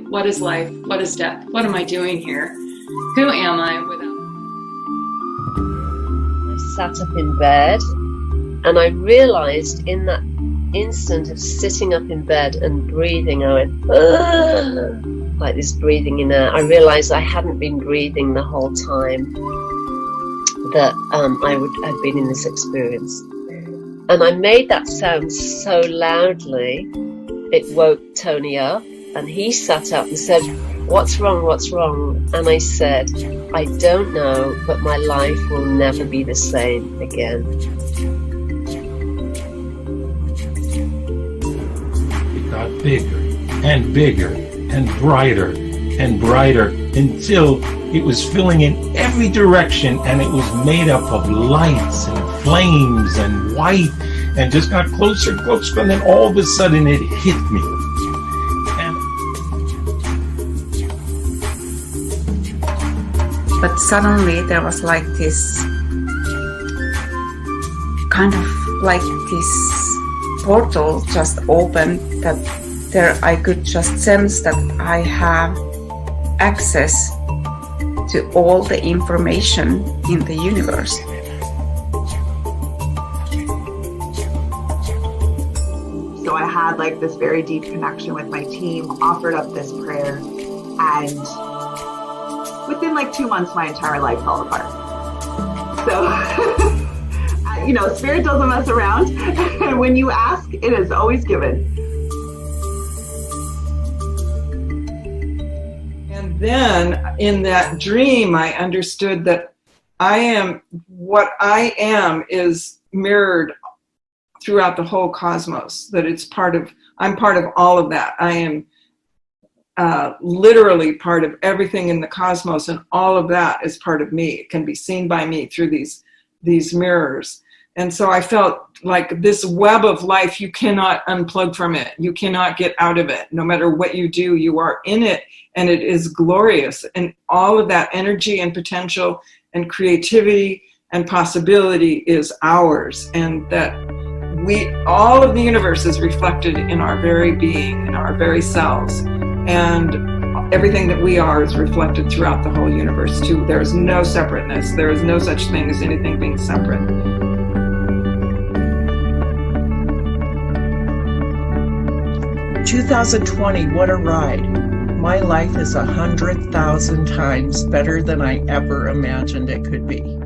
What is life? What is death? What am I doing here? Who am I without? I sat up in bed and I realized in that instant of sitting up in bed and breathing, I went, like this breathing in air. I realized I hadn't been breathing the whole time that I would have been in this experience. And I made that sound so loudly, it woke Tony up, and he sat up and said, "What's wrong? What's wrong?" And I said, "I don't know, but my life will never be the same again." It got bigger and bigger and brighter until it was filling in every direction, and it was made up of lights and flames and white, and just got closer and closer, and then all of a sudden it hit me. But suddenly there was like this kind of like this portal just opened, that there I could just sense that I have access to all the information in the universe. So I had like this very deep connection with my team, offered up this prayer, and within like 2 months, my entire life fell apart. So, Spirit doesn't mess around. And when you ask, it is always given. And then in that dream, I understood that what I am is mirrored throughout the whole cosmos, that I'm part of all of that. I am literally part of everything in the cosmos, and all of that is part of me. It can be seen by me through these mirrors. And so I felt like this web of life, you cannot unplug from it. You cannot get out of it. No matter what you do, you are in it, and it is glorious. And all of that energy and potential and creativity and possibility is ours. And that all of the universe is reflected in our very being, in our very selves. And everything that we are is reflected throughout the whole universe too. There is no separateness. There is no such thing as anything being separate. 2020, what a ride. My life is 100,000 times better than I ever imagined it could be.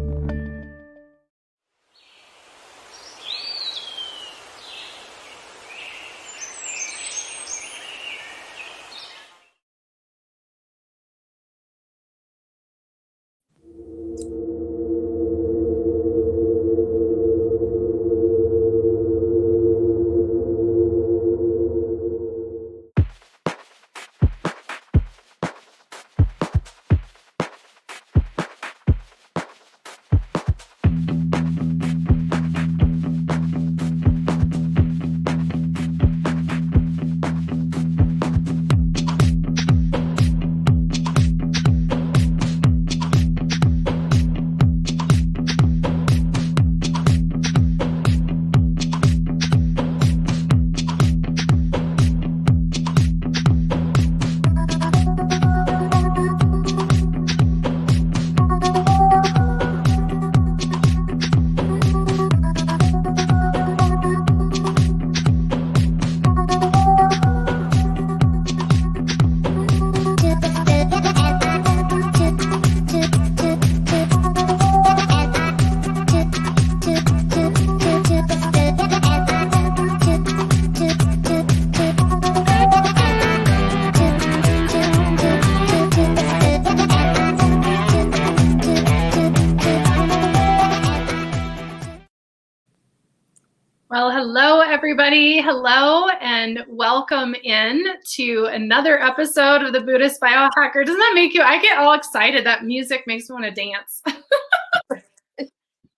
Well, hello, everybody. Hello, and welcome in to another episode of the Buddhist Biohacker. Doesn't that make you? I get all excited. That music makes me want to dance.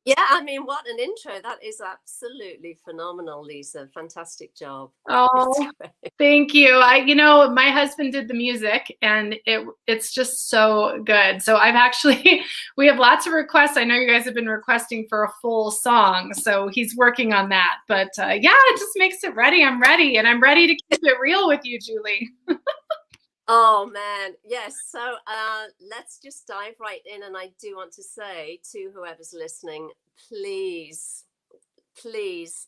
Yeah, I mean, what an intro. That is absolutely phenomenal, Lisa. Fantastic job. Oh, thank you. My husband did the music, and it's just so good. So we have lots of requests. I know you guys have been requesting for a full song, so he's working on that. But it just makes it ready. I'm ready, and I'm ready to keep it real with you, Julie. Oh man, yes. So let's just dive right in. And I do want to say to whoever's listening, please, please,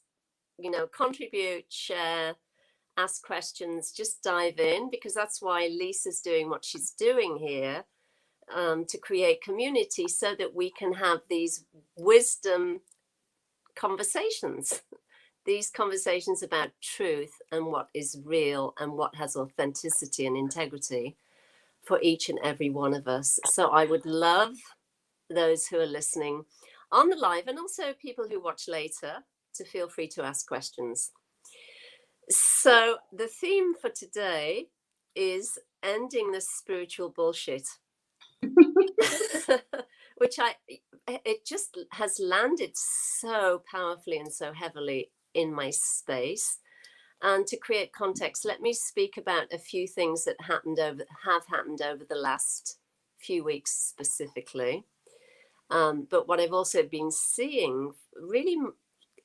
contribute, share, ask questions, just dive in, because that's why Lisa's doing what she's doing here, to create community so that we can have these wisdom conversations. These conversations about truth and what is real and what has authenticity and integrity for each and every one of us. So I would love those who are listening on the live, and also people who watch later, to feel free to ask questions. So the theme for today is ending the spiritual bullshit. Which it just has landed so powerfully and so heavily in my space. And to create context, let me speak about a few things that have happened over the last few weeks specifically. But what I've also been seeing, really,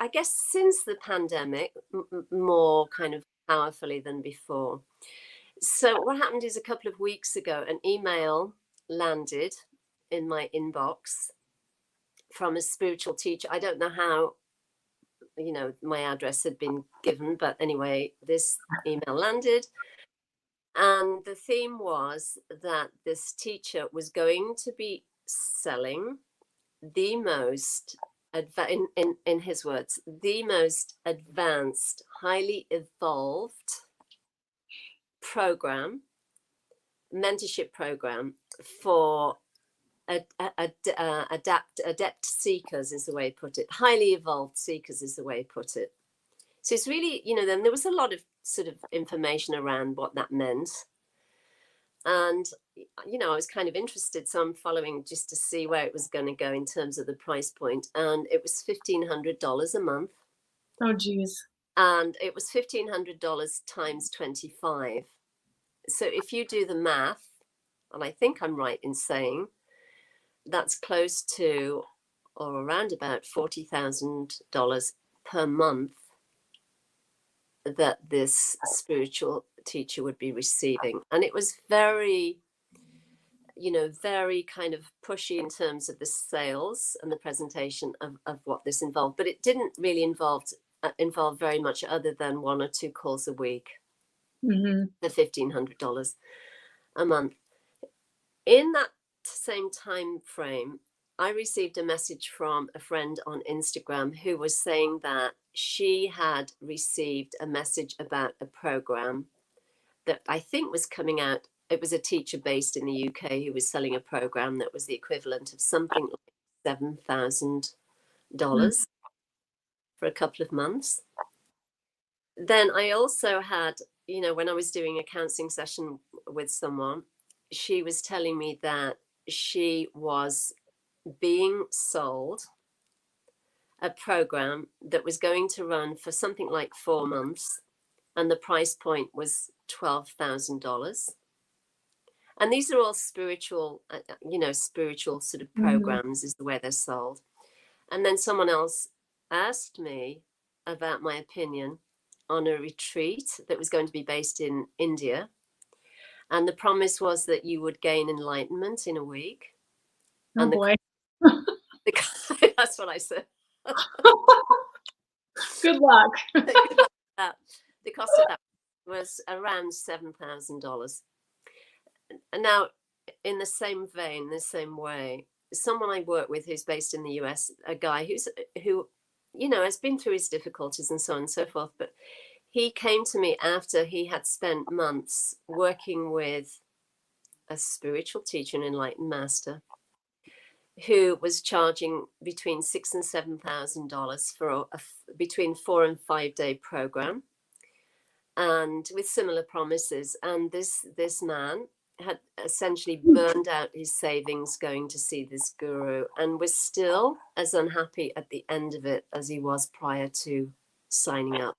I guess, since the pandemic, more kind of powerfully than before. So what happened is, a couple of weeks ago, an email landed in my inbox from a spiritual teacher. I don't know how, my address had been given, but anyway, this email landed. And the theme was that this teacher was going to be selling the most, in his words, the most advanced, highly evolved mentorship program for adept seekers, is the way he put it. Highly evolved seekers is the way he put it. So it's really, then there was a lot of sort of information around what that meant. And, I was kind of interested. So I'm following just to see where it was going to go in terms of the price point. And it was $1,500 a month. Oh, geez. And it was $1,500 times 25. So if you do the math, and I think I'm right in saying that's close to, or around about, $40,000 per month that this spiritual teacher would be receiving. And it was very, very kind of pushy in terms of the sales and the presentation of what this involved. But it didn't really involve very much other than 1 or 2 calls a week. The $1,500 a month. In that same time frame, I received a message from a friend on Instagram who was saying that she had received a message about a program that I think was coming out. It was a teacher based in the UK who was selling a program that was the equivalent of something like $7,000 for a couple of months. Then I also had, when I was doing a counseling session with someone, she was telling me that she was being sold a program that was going to run for something like 4 months, and the price point was $12,000. And these are all spiritual, spiritual sort of programs is the way they're sold. And then someone else asked me about my opinion on a retreat that was going to be based in India. And the promise was that you would gain enlightenment in a week. Oh, and boy. That's what I said. Good luck. Good luck. The cost of that was around $7,000. And now, in the same vein, the same way, someone I work with who's based in the US, a guy who has been through his difficulties and so on and so forth, but he came to me after he had spent months working with a spiritual teacher, an enlightened master, who was charging between $6,000 and $7,000 for between 4 and 5 day program, and with similar promises. And this man had essentially burned out his savings going to see this guru, and was still as unhappy at the end of it as he was prior to signing up.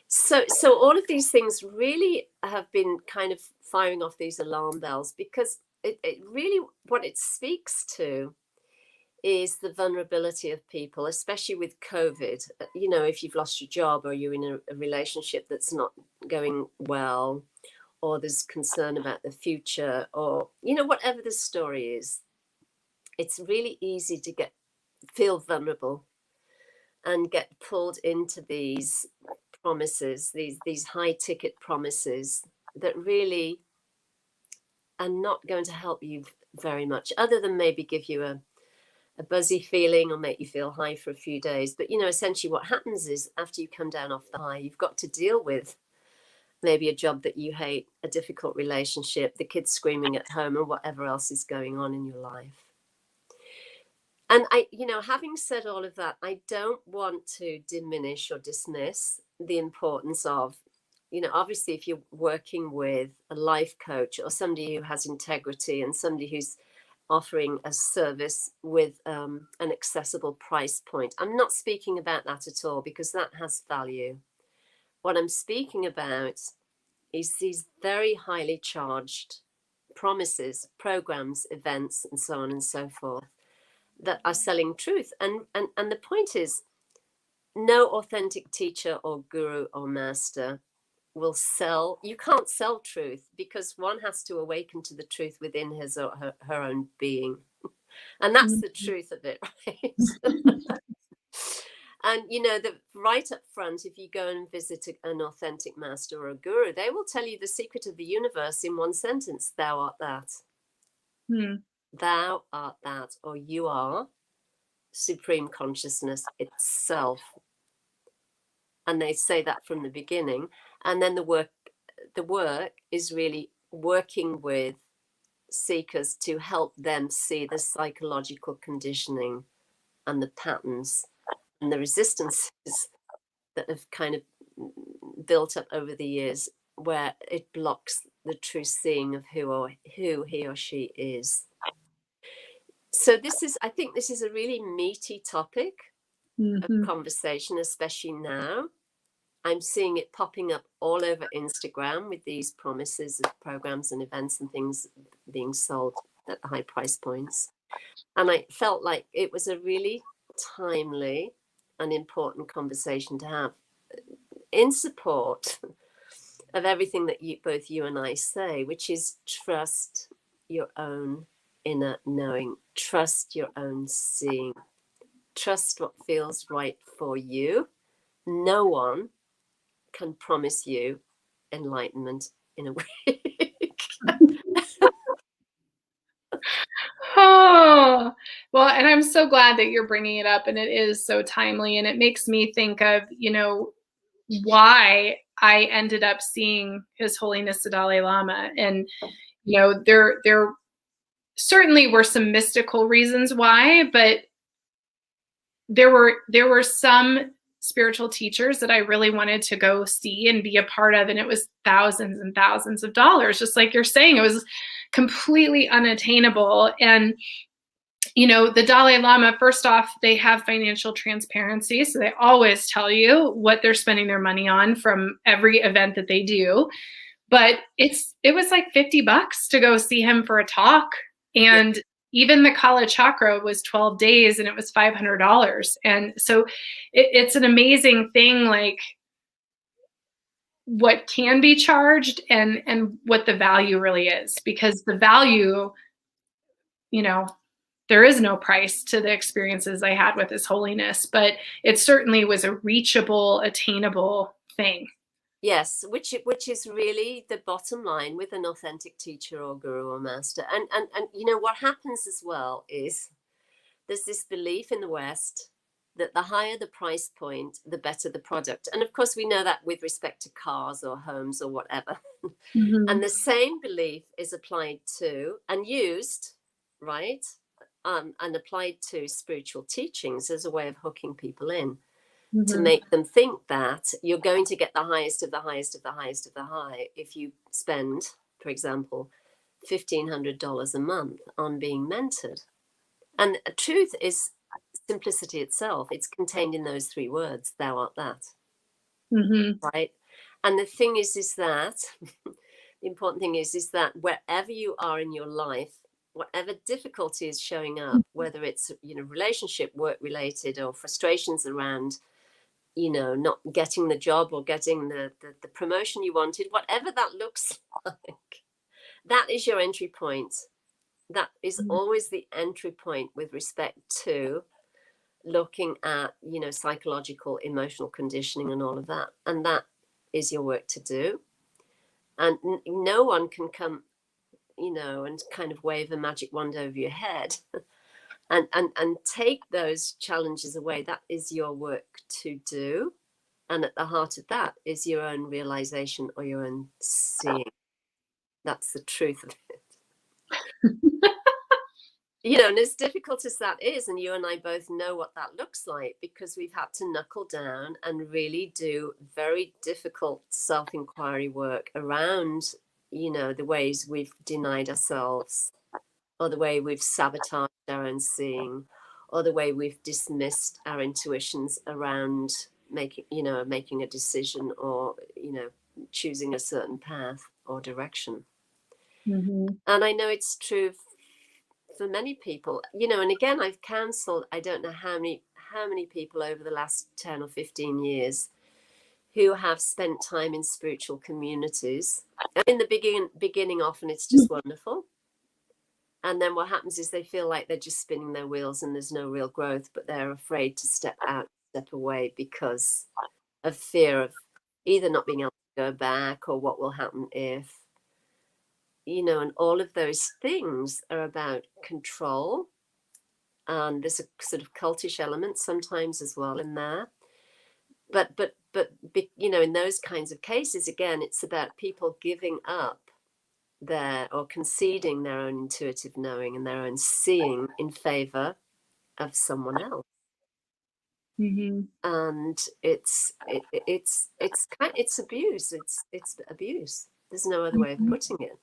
So all of these things really have been kind of firing off these alarm bells, because it really, what it speaks to is the vulnerability of people, especially with COVID. If you've lost your job, or you're in a relationship that's not going well, or there's concern about the future, or, you know, whatever the story is, it's really easy to feel vulnerable and get pulled into these promises, these high ticket promises that really are not going to help you very much, other than maybe give you a buzzy feeling or make you feel high for a few days. But, you know, essentially what happens is after you come down off the high, you've got to deal with maybe a job that you hate, a difficult relationship, the kids screaming at home, and whatever else is going on in your life. And I, you know, having said all of that, I don't want to diminish or dismiss the importance of, you know, obviously if you're working with a life coach or somebody who has integrity and somebody who's offering a service with an accessible price point. I'm not speaking about that at all, because that has value. What I'm speaking about is these very highly charged promises, programs, events, and so on and so forth, that are selling truth. And the point is, no authentic teacher or guru or master will sell. You can't sell truth, because one has to awaken to the truth within his or her own being. And that's the truth of it, right? And, you know, right up front, if you go and visit an authentic master or a guru, they will tell you the secret of the universe in one sentence: thou art that. Thou art that, or you are supreme consciousness itself. And they say that from the beginning. And then the work is really working with seekers to help them see the psychological conditioning and the patterns and the resistances that have kind of built up over the years, where it blocks the true seeing of who he or she is. So I think this is a really meaty topic of conversation, especially now. I'm seeing it popping up all over Instagram with these promises of programs and events and things being sold at high price points. And I felt like it was a really timely and important conversation to have, in support of everything that both you and I say, which is trust your own inner knowing, trust your own seeing, trust what feels right for you. No one can promise you enlightenment in a week. Oh, well, and I'm so glad that you're bringing it up, and it is so timely, and it makes me think of, you know, why I ended up seeing His Holiness the Dalai Lama. And, you know, there certainly were some mystical reasons why, but there were some spiritual teachers that I really wanted to go see and be a part of, and it was thousands and thousands of dollars. Just like you're saying, it was completely unattainable. And, you know, the Dalai Lama, first off, they have financial transparency, so they always tell you what they're spending their money on from every event that they do. But it was like $50 to go see him for a talk, and even the Kala Chakra was 12 days and it was $500. And so it's an amazing thing, like what can be charged and what the value really is, because the value, you know, there is no price to the experiences I had with His Holiness, but it certainly was a reachable, attainable thing. Yes, which is really the bottom line with an authentic teacher or guru or master. And you know what happens as well is there's this belief in the West that the higher the price point, the better the product. And of course, we know that with respect to cars or homes or whatever. And the same belief is applied to and used, right? And applied to spiritual teachings as a way of hooking people in. To make them think that you're going to get the highest of the highest of the highest of the high if you spend, for example, $1,500 a month on being mentored. And truth is simplicity itself. It's contained in those three words: thou art that. Right? And the thing is that the important thing is that wherever you are in your life, whatever difficulty is showing up, whether it's, you know, relationship, work related, or frustrations around you know, not getting the job or getting the promotion you wanted, whatever that looks like, that is your entry point. That is always the entry point with respect to looking at, you know, psychological, emotional conditioning and all of that. And that is your work to do. And no one can come, you know, and kind of wave a magic wand over your head and take those challenges away. That is your work to do. And at the heart of that is your own realization or your own seeing. That's the truth of it. You know, and as difficult as that is, and you and I both know what that looks like, because we've had to knuckle down and really do very difficult self-inquiry work around, you know, the ways we've denied ourselves, or the way we've sabotaged our own seeing, or the way we've dismissed our intuitions around making a decision, or, you know, choosing a certain path or direction. And I know it's true for many people, you know, and again, I've counseled, I don't know how many people over the last 10 or 15 years who have spent time in spiritual communities. And in the beginning, often it's just wonderful. And then what happens is they feel like they're just spinning their wheels and there's no real growth, but they're afraid to step out, step away, because of fear of either not being able to go back, or what will happen if, you know, and all of those things are about control. And there's a sort of cultish element sometimes as well in there. But you know, in those kinds of cases, again, it's about people giving up or conceding their own intuitive knowing and their own seeing in favor of someone else. And it's abuse. It's abuse. There's no other way of putting it.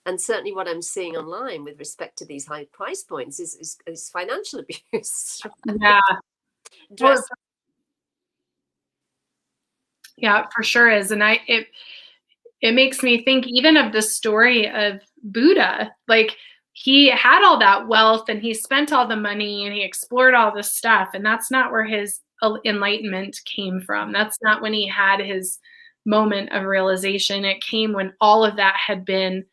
And certainly what I'm seeing online with respect to these high price points is financial abuse. Yeah. Yeah, for sure is. And it makes me think even of the story of Buddha. Like, he had all that wealth and he spent all the money and he explored all this stuff. And that's not where his enlightenment came from. That's not when he had his moment of realization. It came when all of that had been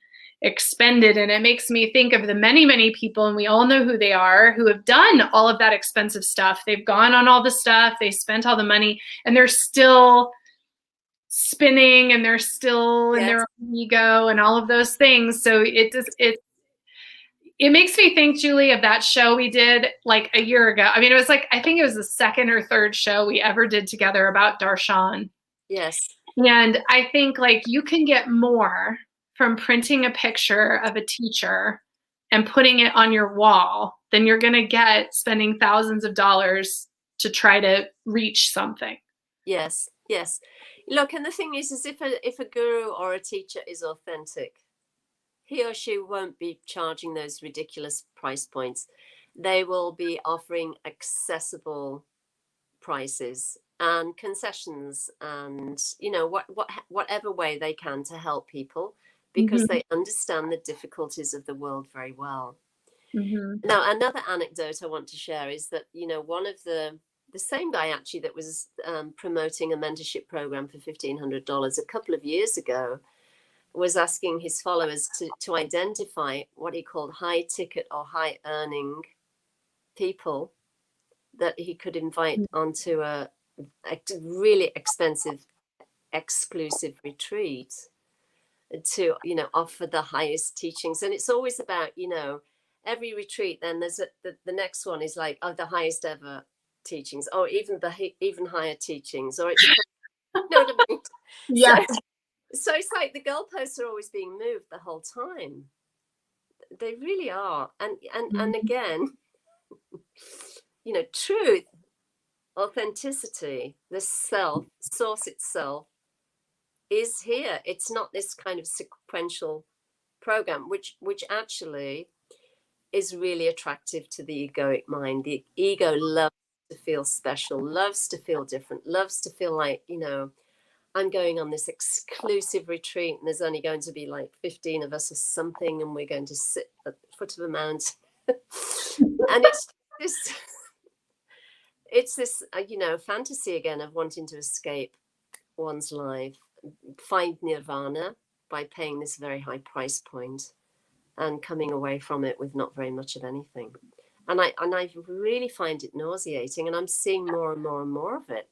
expended. And it makes me think of the many, many people, and we all know who they are, who have done all of that expensive stuff. They've gone on all the stuff, they spent all the money, and they're still spinning, and they're still in their own ego and all of those things. So it makes me think, Julie, of that show we did like a year ago. I mean, it was like, I think it was the second or third show we ever did together about Darshan. Yes. And I think like you can get more from printing a picture of a teacher and putting it on your wall than you're going to get spending thousands of dollars to try to reach something. Yes. Yes. Look, and the thing is if a guru or a teacher is authentic, he or she won't be charging those ridiculous price points. They will be offering accessible prices and concessions, and, you know, whatever way they can to help people, because they understand the difficulties of the world very well. Now, another anecdote I want to share is that, you know, one of the same guy actually that was promoting a mentorship program for $1,500 a couple of years ago was asking his followers to identify what he called high ticket or high earning people that he could invite onto a really expensive, exclusive retreat to, you know, offer the highest teachings. And it's always about, you know, every retreat, then there's the next one is like, oh, the highest ever teachings, or even even higher teachings, or it's, you know what I mean? Yeah. So it's like the goalposts are always being moved the whole time. They really are. And again, you know, truth, authenticity, the self, source itself is here. It's not this kind of sequential program, which actually is really attractive to the egoic mind. The ego loves to feel special, loves to feel different, loves to feel like, you know, I'm going on this exclusive retreat and there's only going to be like 15 of us or something, and we're going to sit at the foot of a mountain. And it's just, it's this, fantasy again of wanting to escape one's life, find nirvana by paying this very high price point and coming away from it with not very much of anything. And I really find it nauseating, and I'm seeing more and more and more of it,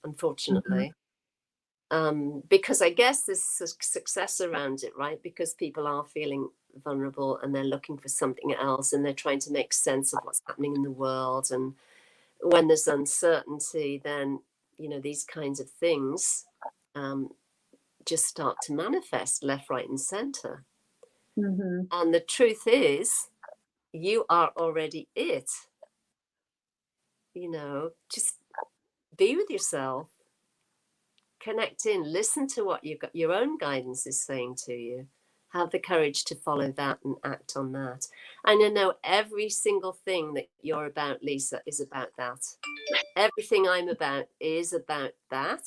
unfortunately. Because I guess there's success around it, right? Because people are feeling vulnerable and they're looking for something else, and they're trying to make sense of what's happening in the world. And when there's uncertainty, then, these kinds of things just start to manifest left, right, and center. And the truth is, you are already it. Just be with yourself, connect in, listen to what your own guidance is saying to you. Have the courage to follow that and act on that. And every single thing that you're about, Lisa, is about that. Everything I'm about is about that.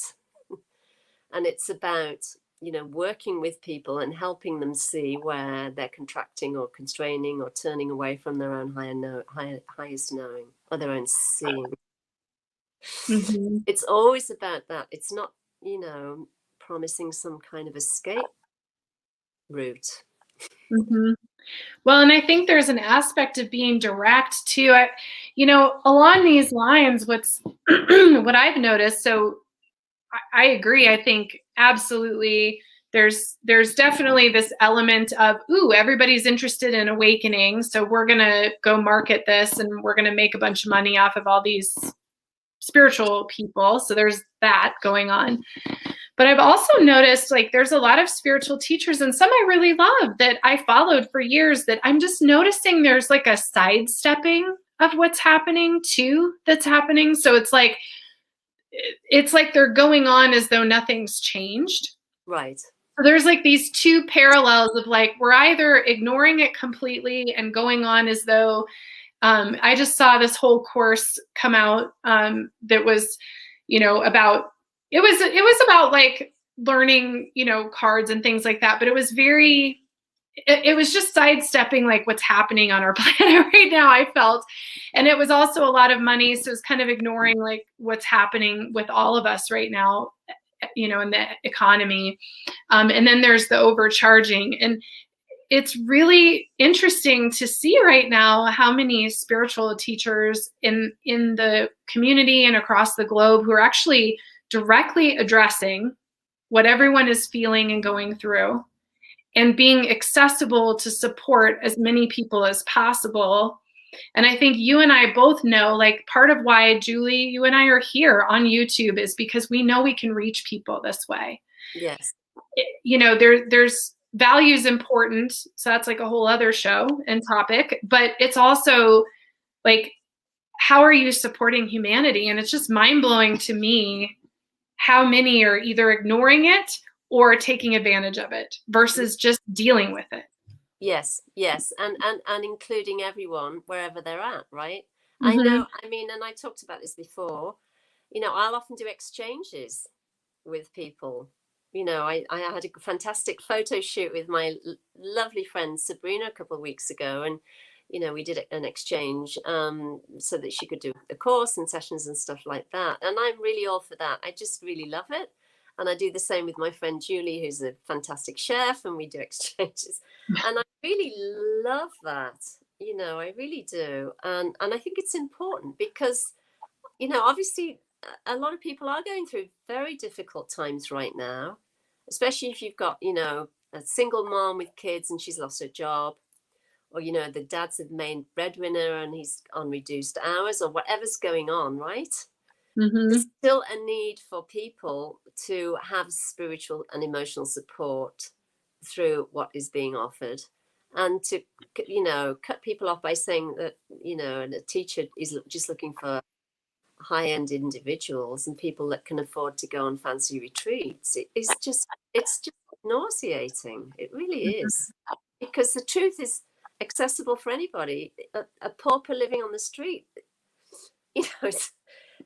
And it's about, working with people and helping them see where they're contracting or constraining or turning away from their own highest knowing or their own seeing. It's always about that. It's not, promising some kind of escape route. Well, and I think there's an aspect of being direct too. Along these lines, what I've noticed, so I agree. I think absolutely there's definitely this element of, everybody's interested in awakening, so we're going to go market this and we're going to make a bunch of money off of all these spiritual people. So there's that going on. But I've also noticed, there's a lot of spiritual teachers, and some I really love that I followed for years, that I'm just noticing there's a sidestepping of what's happening too, that's happening. So it's like they're going on as though nothing's changed. Right. So there's these two parallels of we're either ignoring it completely and going on as though, I just saw this whole course come out that was, about, it was about learning, cards and things like that. But it was it was just sidestepping what's happening on our planet right now, I felt. And it was also a lot of money. So it's kind of ignoring what's happening with all of us right now, in the economy. And then there's the overcharging. And it's really interesting to see right now how many spiritual teachers in the community and across the globe who are actually directly addressing what everyone is feeling and going through, and being accessible to support as many people as possible. And I think you and I both know, part of why, Julie, you and I are here on YouTube is because we know we can reach people this way. Yes. There's values important. So that's a whole other show and topic. But it's also how are you supporting humanity? And it's just mind-blowing to me how many are either ignoring it or taking advantage of it versus just dealing with it. Yes. And including everyone wherever they're at, right? I know, and I talked about this before, I'll often do exchanges with people. I had a fantastic photo shoot with my lovely friend Sabrina a couple of weeks ago, and we did an exchange so that she could do a course and sessions and stuff like that. And I'm really all for that. I just really love it. And I do the same with my friend Julie, who's a fantastic chef, and we do exchanges. And I really love that. I really do. And I think it's important because, obviously a lot of people are going through very difficult times right now, especially if you've got, a single mom with kids and she's lost her job, or, the dad's the main breadwinner and he's on reduced hours, or whatever's going on, right? There's still a need for people to have spiritual and emotional support through what is being offered, and to, cut people off by saying that, a teacher is just looking for high-end individuals and people that can afford to go on fancy retreats. It's just nauseating. It really is, because the truth is accessible for anybody. A pauper living on the street, it's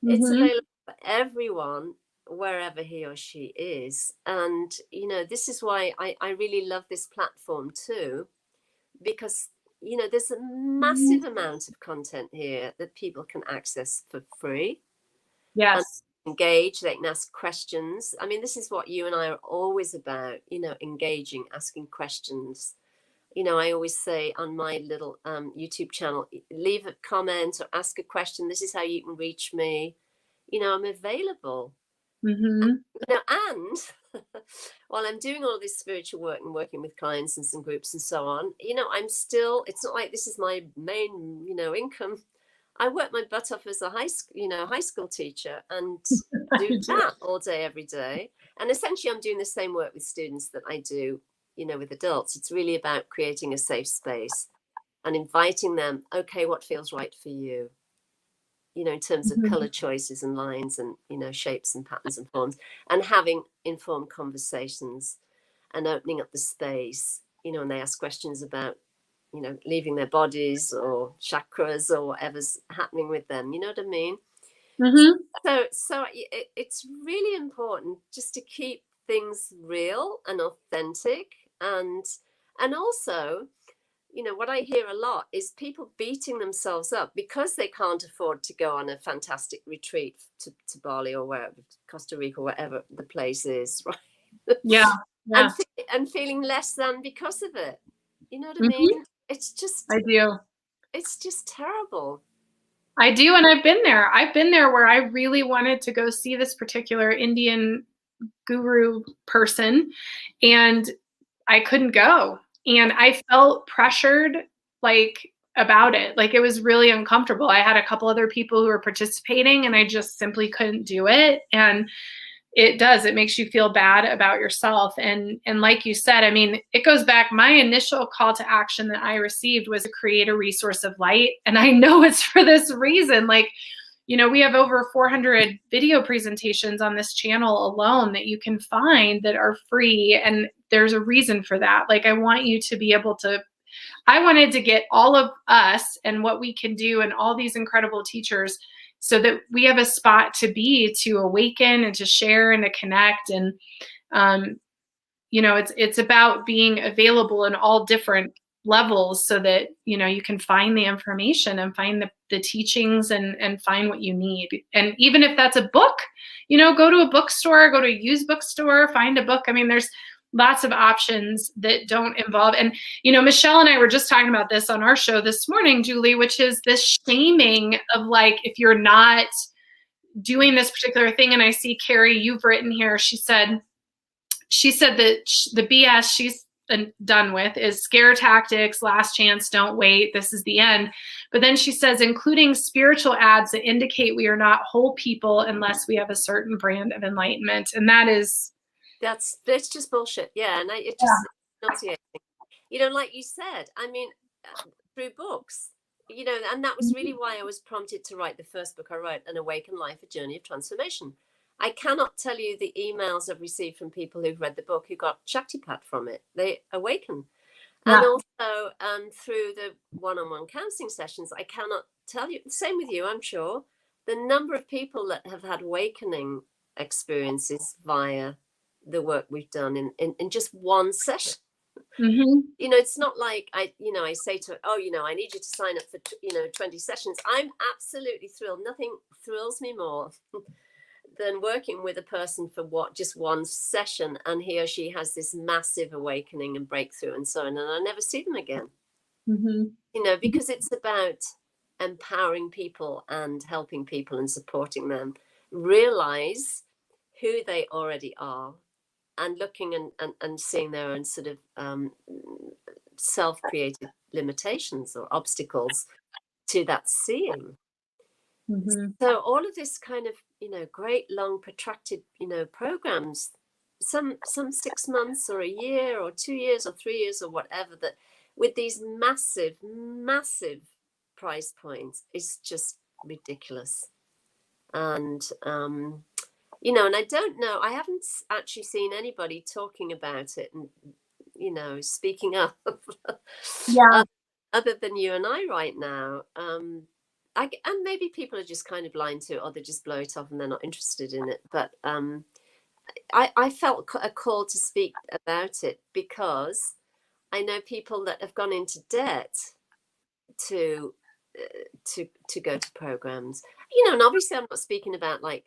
available for everyone wherever he or she is. And this is why I really love this platform too, because you know, there's a massive amount of content here that people can access for free. Yes. And engage, they can ask questions. I mean, this is what you and I are always about, you know, engaging, asking questions. You know, I always say on my little YouTube channel, leave a comment or ask a question. This is how you can reach me. You know, I'm available. Mm-hmm. You know, and while I'm doing all this spiritual work and working with clients and some groups and so on, you know, I'm still, it's not like this is my main, you know, income. I work my butt off as a high school teacher and do that all day, every day. And essentially I'm doing the same work with students that I do, you know, with adults. It's really about creating a safe space and inviting them, okay, what feels right for you? You know, in terms of color choices and lines and, you know, shapes and patterns and forms, and having informed conversations and opening up the space, you know, and they ask questions about, you know, leaving their bodies or chakras or whatever's happening with them. You know what I mean? Mm-hmm. So it's really important just to keep things real and authentic, and also, you know, what I hear a lot is people beating themselves up because they can't afford to go on a fantastic retreat to Bali or wherever, Costa Rica, or whatever the place is, right? Yeah. Yeah. And feeling less than because of it. You know what I Mm-hmm. mean? It's just, I do. it's just terrible. I do. And I've been there. I've been there where I really wanted to go see this particular Indian guru person and I couldn't go. And I felt pressured, like, about it. Like, it was really uncomfortable. I had a couple other people who were participating and I just simply couldn't do it. And it makes you feel bad about yourself. And like you said, I mean, it goes back. My initial call to action that I received was to create a resource of light. And I know it's for this reason. Like, you know, we have over 400 video presentations on this channel alone that you can find that are free. And there's a reason for that. Like, I want you to be able to, I wanted to get all of us and what we can do and all these incredible teachers so that we have a spot to be, to awaken and to share and to connect. And, you know, it's about being available in all different levels so that, you know, you can find the information and find the teachings and find what you need. And even if that's a book, you know, go to a bookstore, go to a used bookstore, find a book. I mean, there's lots of options that don't involve. And, you know, Michelle and I were just talking about this on our show this morning, Julie, which is this shaming of, like, if you're not doing this particular thing. And I see, Carrie, you've written here, she said that the BS she's done with is scare tactics, last chance, don't wait, this is the end. But then she says, including spiritual ads that indicate we are not whole people unless we have a certain brand of enlightenment. And that's just bullshit. Yeah. And it just nauseating. You know, like you said, I mean, through books, you know, and that was really why I was prompted to write the first book I wrote, An Awaken Life, A Journey of Transformation. I cannot tell you the emails I've received from people who've read the book who got Shaktipat from it. They awaken. Yeah. And also through the one-on-one counseling sessions, I cannot tell you, same with you, I'm sure, the number of people that have had awakening experiences via the work we've done in just one session. Mm-hmm. You know, it's not like I say to, oh, you know, I need you to sign up for, 20 sessions. I'm absolutely thrilled. Nothing thrills me more than working with a person for just one session, and he or she has this massive awakening and breakthrough and so on, and I never see them again. Mm-hmm. You know, because it's about empowering people and helping people and supporting them realize who they already are, and looking and seeing their own sort of self-created limitations or obstacles to that seeing. Mm-hmm. So all of this kind of, great long protracted, programs, some 6 months or a year or 2 years or 3 years or whatever, that with these massive price points is just ridiculous. And, and I don't know, I haven't actually seen anybody talking about it and, speaking up. Yeah. Other than you and I right now. And maybe people are just kind of blind to it, or they just blow it off and they're not interested in it. But I felt a call to speak about it because I know people that have gone into debt to go to programs, you know. And obviously I'm not speaking about like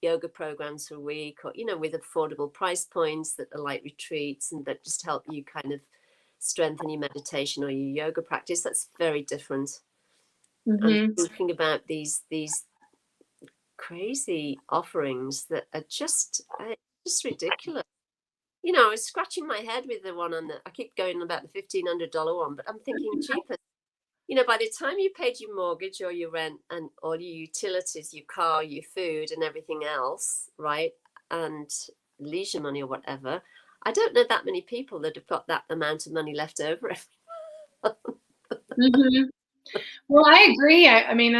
yoga programs for a week, or, you know, with affordable price points that are like retreats and that just help you kind of strengthen your meditation or your yoga practice. That's very different. I'm thinking about these crazy offerings that are just ridiculous. You know, I was scratching my head with the one on I keep going about the $1,500 one, but I'm thinking, cheaper. You know, by the time you paid your mortgage or your rent and all your utilities, your car, your food and everything else, right, and leisure money or whatever, I don't know that many people that have got that amount of money left over. Well, I agree. I mean,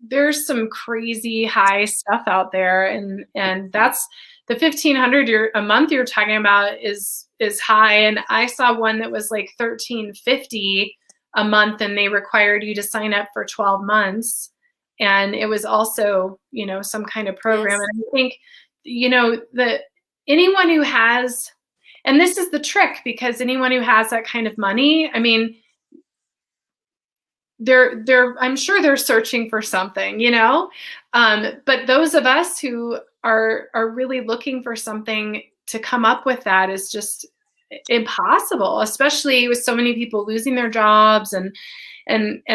there's some crazy high stuff out there, and that's the $1,500 a month you're talking about is high. And I saw one that was like $1,350 a month, and they required you to sign up for 12 months, and it was also, you know, some kind of program. Yes. And I think, you know, that anyone who has, and this is the trick, because anyone who has that kind of money, I mean, I'm sure they're searching for something, you know, but those of us who are really looking for something to come up with that is just impossible, especially with so many people losing their jobs and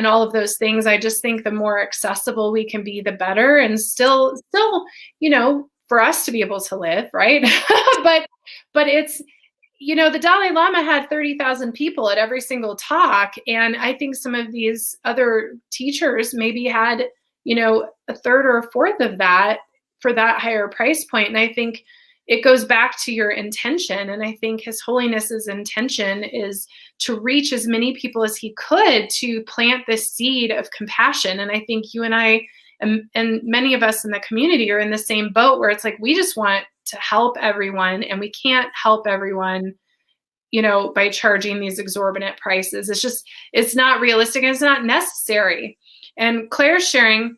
all of those things. I just think the more accessible we can be, the better, and still, you know, for us to be able to live, right? but it's, you know, the Dalai Lama had 30,000 people at every single talk. And I think some of these other teachers maybe had, you know, a third or a fourth of that for that higher price point. And I think it goes back to your intention. And I think His Holiness's intention is to reach as many people as he could to plant this seed of compassion. And I think you and I and many of us in the community are in the same boat, where it's like, we just want to help everyone, and we can't help everyone, you know, by charging these exorbitant prices. It's not realistic, and it's not necessary. And Claire's sharing,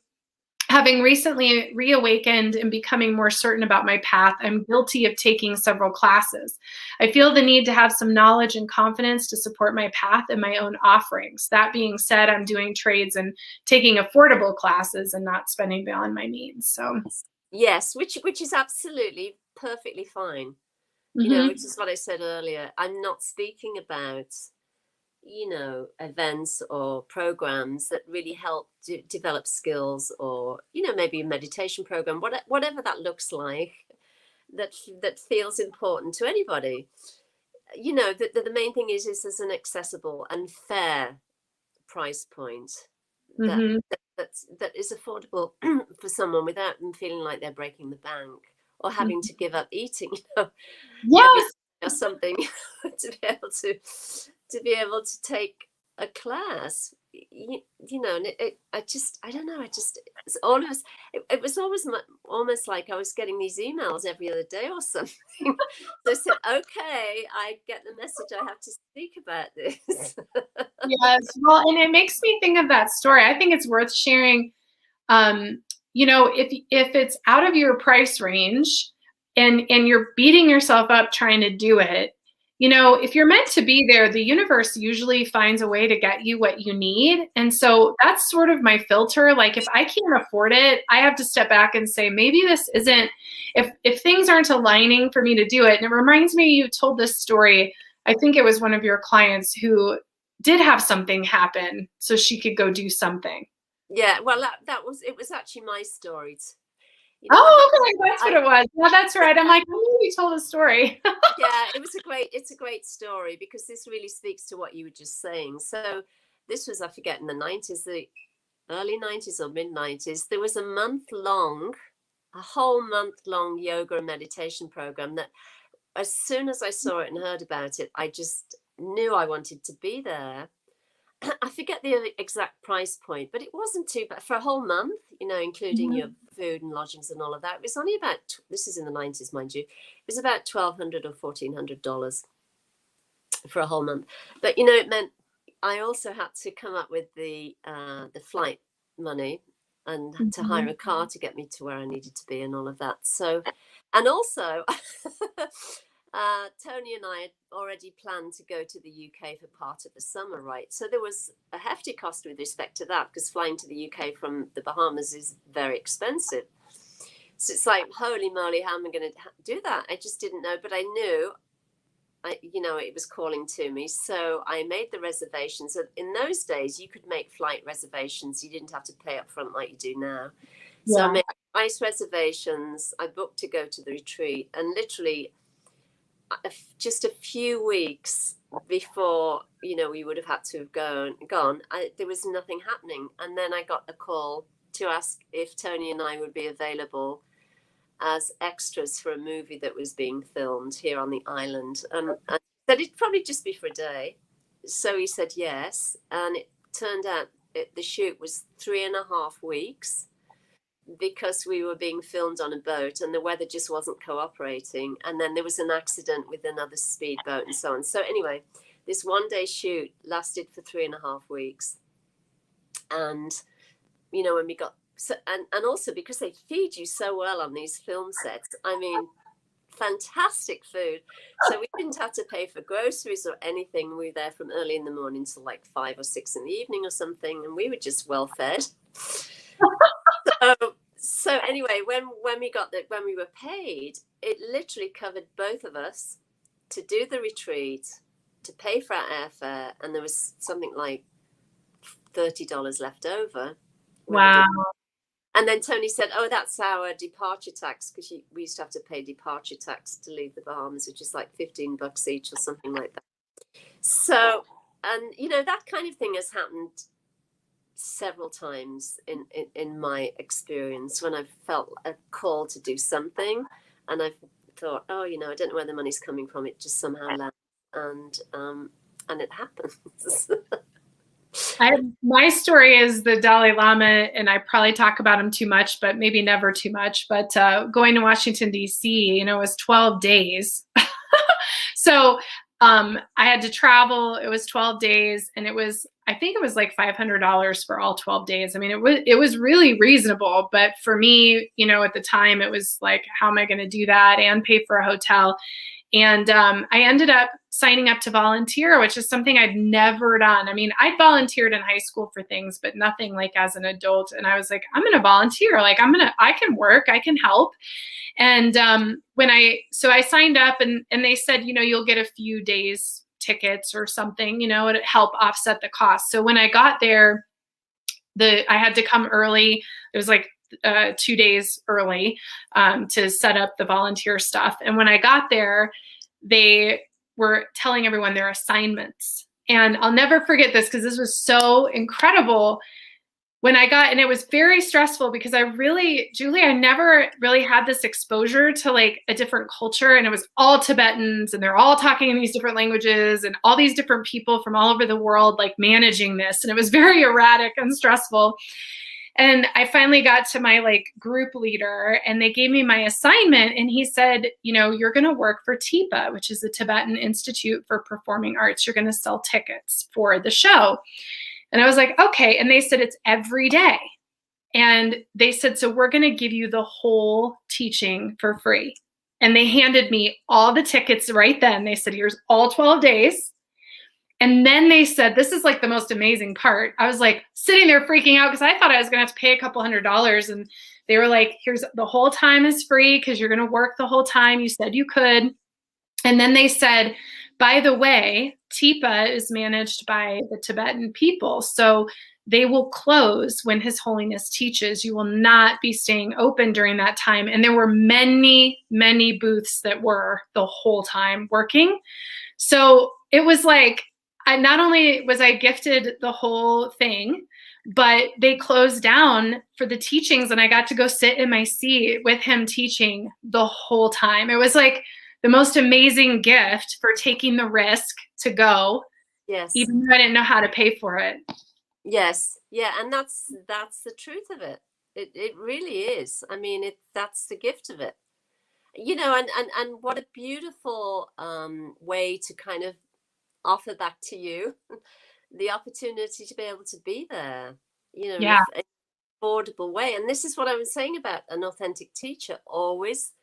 having recently reawakened and becoming more certain about my path, I'm guilty of taking several classes. I feel the need to have some knowledge and confidence to support my path and my own offerings. That being said, I'm doing trades and taking affordable classes and not spending beyond my means. So yes, which is absolutely perfectly fine. You know, which is what I said earlier. I'm not speaking about, you know, events or programs that really help develop skills, or, you know, maybe a meditation program, whatever that looks like, that feels important to anybody. You know, the main thing is there's an accessible and fair price point that is affordable for someone without them feeling like they're breaking the bank or having to give up eating, you know, yes, or something to be able to take a class, you know. And I don't know, it's always, it was always almost like I was getting these emails every other day or something. So I said, okay, I get the message, I have to speak about this. yes. Well, and it makes me think of that story. I think it's worth sharing. You know, if it's out of your price range and you're beating yourself up trying to do it, you know, if you're meant to be there, the universe usually finds a way to get you what you need. And so that's sort of my filter. Like, if I can't afford it, I have to step back and say, maybe this isn't, if things aren't aligning for me to do it. And it reminds me, you told this story, I think it was one of your clients who did have something happen so she could go do something. Yeah, well, it was actually my story. You know, okay, that's what it was. Well, that's right. I'm like, oh, you told a story. Yeah, it's a great story, because this really speaks to what you were just saying. So this was, I forget, in the 90s, the early 90s or mid 90s. There was a whole month long yoga and meditation program that, as soon as I saw it and heard about it, I just knew I wanted to be there. I forget the exact price point, but it wasn't too bad for a whole month, you know, including your food and lodgings and all of that. It was only about, this is in the 90s, mind you, it was about $1,200 or $1,400 for a whole month. But, you know, it meant I also had to come up with the flight money and to hire a car to get me to where I needed to be and all of that. So, and also Tony and I had already planned to go to the UK for part of the summer, right? So there was a hefty cost with respect to that, because flying to the UK from the Bahamas is very expensive. So it's like, holy moly, how am I going to do that? I just didn't know, but I knew, it was calling to me. So I made the reservations. In those days, you could make flight reservations. You didn't have to pay up front like you do now. So I made flight reservations. I booked to go to the retreat, and literally just a few weeks before, we would have had to have gone, there was nothing happening. And then I got a call to ask if Tony and I would be available as extras for a movie that was being filmed here on the island. And I said it'd probably just be for a day. So he said yes. And it turned out the shoot was 3.5 weeks, because we were being filmed on a boat and the weather just wasn't cooperating. And then there was an accident with another speedboat and so on. So anyway, this one-day shoot lasted for 3.5 weeks. And, when we got, and also because they feed you so well on these film sets, I mean, fantastic food. So we didn't have to pay for groceries or anything. We were there from early in the morning till like 5 or 6 in the evening or something. And we were just well fed. So anyway, when we were paid, it literally covered both of us to do the retreat, to pay for our airfare, and there was something like $30 left over. Wow. And then Tony said, "Oh, that's our departure tax," because we used to have to pay departure tax to leave the Bahamas, which is like $15 each or something like that. So, and that kind of thing has happened several times in my experience, when I've felt a call to do something and I've thought, oh, I don't know where the money's coming from, it just somehow lands, and it happens. My story is the Dalai Lama, and I probably talk about him too much, but maybe never too much, but going to Washington, D.C., it was 12 days. So I had to travel. It was 12 days, and I think it was like $500 for all 12 days. I mean, it was really reasonable, but for me, at the time, it was like, how am I going to do that and pay for a hotel? And I ended up signing up to volunteer, which is something I'd never done. I mean, I'd volunteered in high school for things, but nothing like as an adult. And I was like, I'm going to volunteer. Like, I can work, I can help. And so I signed up, and they said, you'll get a few days tickets or something, to help offset the cost. So when I got there, I had to come early. It was like 2 days early to set up the volunteer stuff. And when I got there, they were telling everyone their assignments. And I'll never forget this, because this was so incredible. When I got, and it was very stressful, because Julie, I never really had this exposure to like a different culture, and it was all Tibetans, and they're all talking in these different languages, and all these different people from all over the world, like managing this. And it was very erratic and stressful. And I finally got to my like group leader, and they gave me my assignment, and he said, you're going to work for TIPA, which is the Tibetan Institute for Performing Arts. You're going to sell tickets for the show. And I was like, okay. And they said, it's every day. And they said, so we're going to give you the whole teaching for free. And they handed me all the tickets right then. They said, here's all 12 days. And then they said, this is like the most amazing part. I was like sitting there freaking out, because I thought I was going to have to pay a couple $100s. And they were like, here's the whole time is free, because you're going to work the whole time. You said you could. And then they said, by the way, TIPA is managed by the Tibetan people. So they will close when His Holiness teaches. You will not be staying open during that time. And there were many, many booths that were the whole time working. So it was like, not only was I gifted the whole thing, but they closed down for the teachings, and I got to go sit in my seat with him teaching the whole time. It was like the most amazing gift for taking the risk to go. Yes. Even though I didn't know how to pay for it. Yes. Yeah. And that's the truth of it. It really is. I mean, that's the gift of it. And what a beautiful way to kind of offer that to you, the opportunity to be able to be there, in an affordable way. And this is what I was saying about an authentic teacher always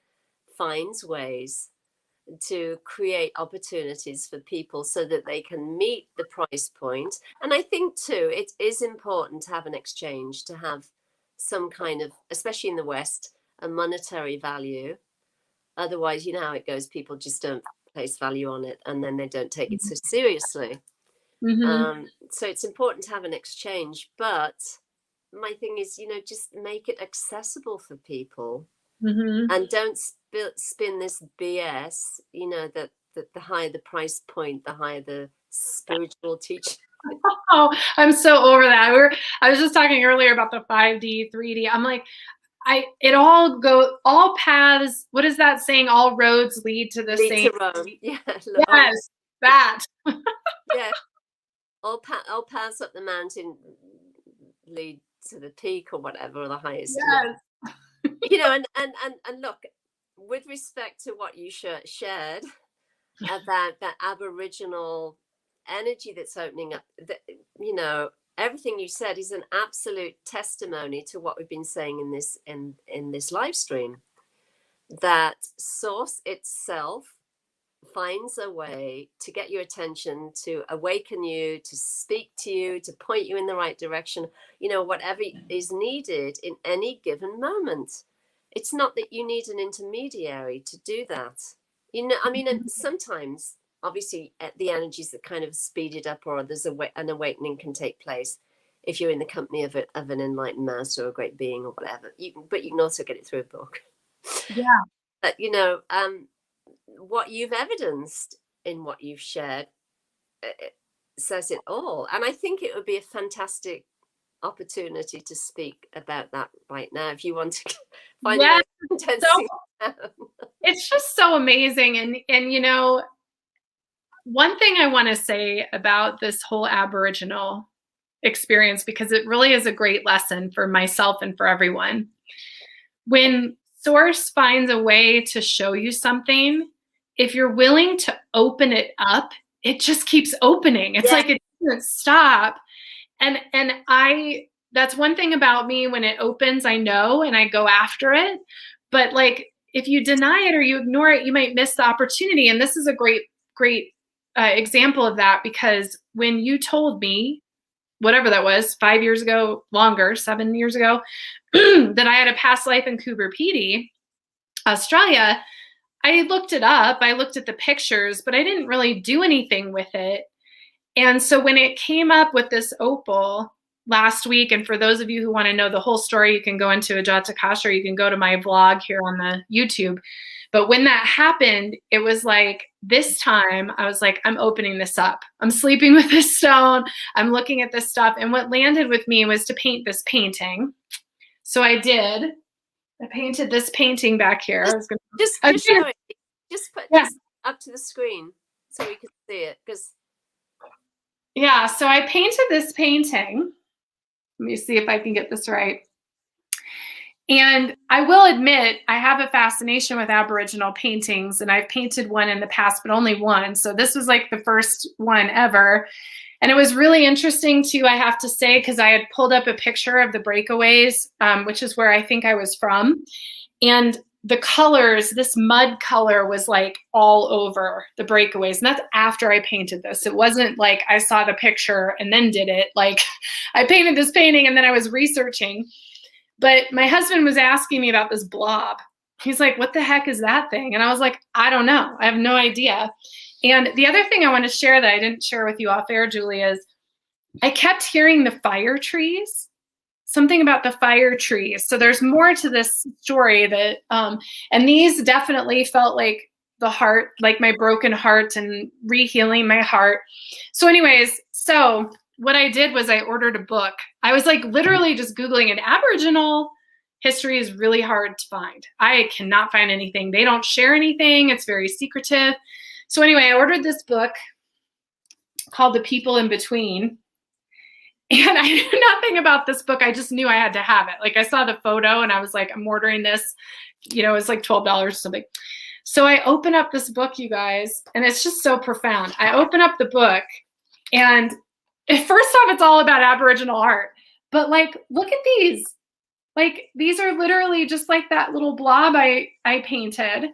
finds ways to create opportunities for people so that they can meet the price point. And I think too, it is important to have an exchange, to have some kind of, especially in the West, a monetary value. Otherwise, you know how it goes, people just don't place value on it, and then they don't take it so seriously. So it's important to have an exchange, but my thing is, you know, just make it accessible for people, and don't spin this BS, you know, that the higher the price point, the higher the spiritual teaching. Oh, I'm so over that. I was just talking earlier about the 5D, 3D. I'm like, all paths, what is that saying? All roads lead to the same. To Rome. Yeah. Yes, that. Yeah. All paths up the mountain lead to the peak or whatever, or the highest. Yes. You know, and look, with respect to what you shared about that Aboriginal energy that's opening up, you know, everything you said is an absolute testimony to what we've been saying in this live stream, that source itself finds a way to get your attention, to awaken you, to speak to you, to point you in the right direction, you know, whatever is needed in any given moment. It's not that you need an intermediary to do that. You know, I mean, and sometimes, obviously, the energies that kind of speed it up, or there's an awakening can take place if you're in the company of an enlightened master or a great being or whatever. But you can also get it through a book. Yeah. But, you know, what you've evidenced in what you've shared says it all. And I think it would be a fantastic opportunity to speak about that right now, if you want to find a it's just so amazing. And you know, one thing I want to say about this whole Aboriginal experience, because it really is a great lesson for myself and for everyone, when Source finds a way to show you something, if you're willing to open it up, it just keeps opening. It's like it doesn't stop. And that's one thing about me. When it opens, I know, and I go after it. But like, if you deny it or you ignore it, you might miss the opportunity. And this is a great example of that, because when you told me, whatever that was, 5 years ago, longer, 7 years ago, that I had a past life in Coober Pedy, Australia, I looked it up. I looked at the pictures, but I didn't really do anything with it. And so when it came up with this opal last week, and for those of you who want to know the whole story, you can go into Ajatakasha, or you can go to my vlog here on the YouTube. But when that happened, it was like, this time I was like, I'm opening this up. I'm sleeping with this stone. I'm looking at this stuff. And what landed with me was to paint this painting. So I did. I painted this painting back here. Just show it. Just put this up to the screen so we can see it. Yeah, so I painted this painting. Let me see if I can get this right. And I will admit, I have a fascination with Aboriginal paintings, and I've painted one in the past, but only one. So this was like the first one ever. And it was really interesting too, I have to say, because I had pulled up a picture of the breakaways, which is where I think I was from. And the colors, this mud color was like all over the breakaways. And that's after I painted this. It wasn't like I saw the picture and then did it. Like, I painted this painting and then I was researching. But my husband was asking me about this blob. He's like, what the heck is that thing? And I was like, I don't know. I have no idea. And the other thing I want to share that I didn't share with you off air, Julie, is I kept hearing the fire trees, something about the fire trees. So there's more to this story that, and these definitely felt like the heart, like my broken heart and rehealing my heart. So anyways, so what I did was I ordered a book. I was like literally just Googling it. Aboriginal history is really hard to find. I cannot find anything. They don't share anything. It's very secretive. So anyway, I ordered this book called The People in Between. And I knew nothing about this book. I just knew I had to have it. Like, I saw the photo and I was like, I'm ordering this. You know, it's like $12 or something. So I open up this book, you guys, and it's just so profound. I open up the book, and first off, it's all about Aboriginal art. But like, look at these. Like, these are literally just like that little blob I painted.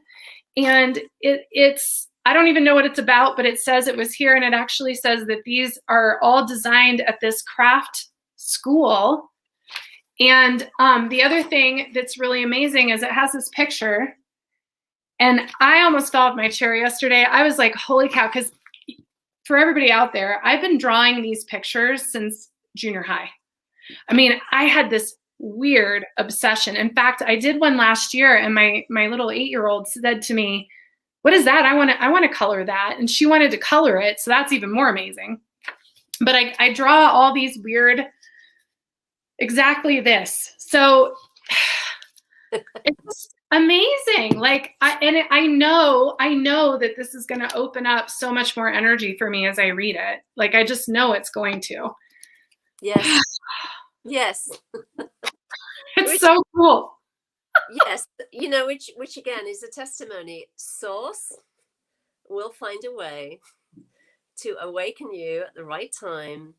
And it's, I don't even know what it's about, but it says it was here, and it actually says that these are all designed at this craft school. And the other thing that's really amazing is it has this picture, and I almost fell off my chair yesterday. I was like, holy cow, because for everybody out there, I've been drawing these pictures since junior high. I mean, I had this weird obsession. In fact, I did one last year, and my little 8-year-old said to me, what is that? I want to color that. And she wanted to color it. So that's even more amazing. But I draw all these weird, exactly this. So it's amazing. Like, I know that this is going to open up so much more energy for me as I read it. Like, I just know it's going to. Yes. Yes. It's so cool. Yes, you know, which again is a testimony. Source will find a way to awaken you at the right time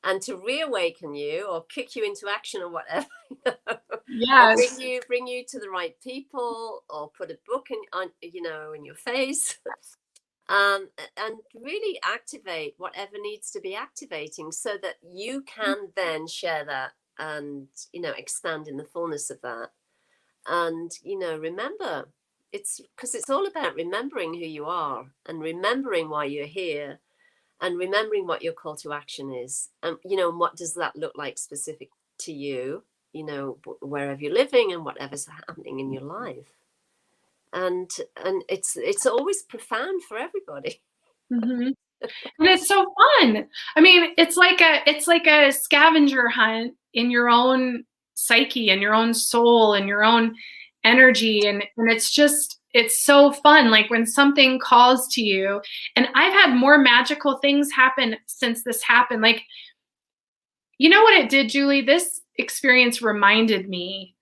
and to reawaken you or kick you into action or whatever. Yes. Or bring you to the right people, or put a book in your face. And really activate whatever needs to be activating so that you can then share that and, expand in the fullness of that. And, remember, it's because it's all about remembering who you are and remembering why you're here and remembering what your call to action is. And, what does that look like specific to you, wherever you're living and whatever's happening in your life. And it's always profound for everybody. Mm-hmm. And it's so fun. I mean, it's like a scavenger hunt in your own psyche and your own soul and your own energy. And it's so fun. Like when something calls to you, and I've had more magical things happen since this happened. Like, you know what it did, Julie? This experience reminded me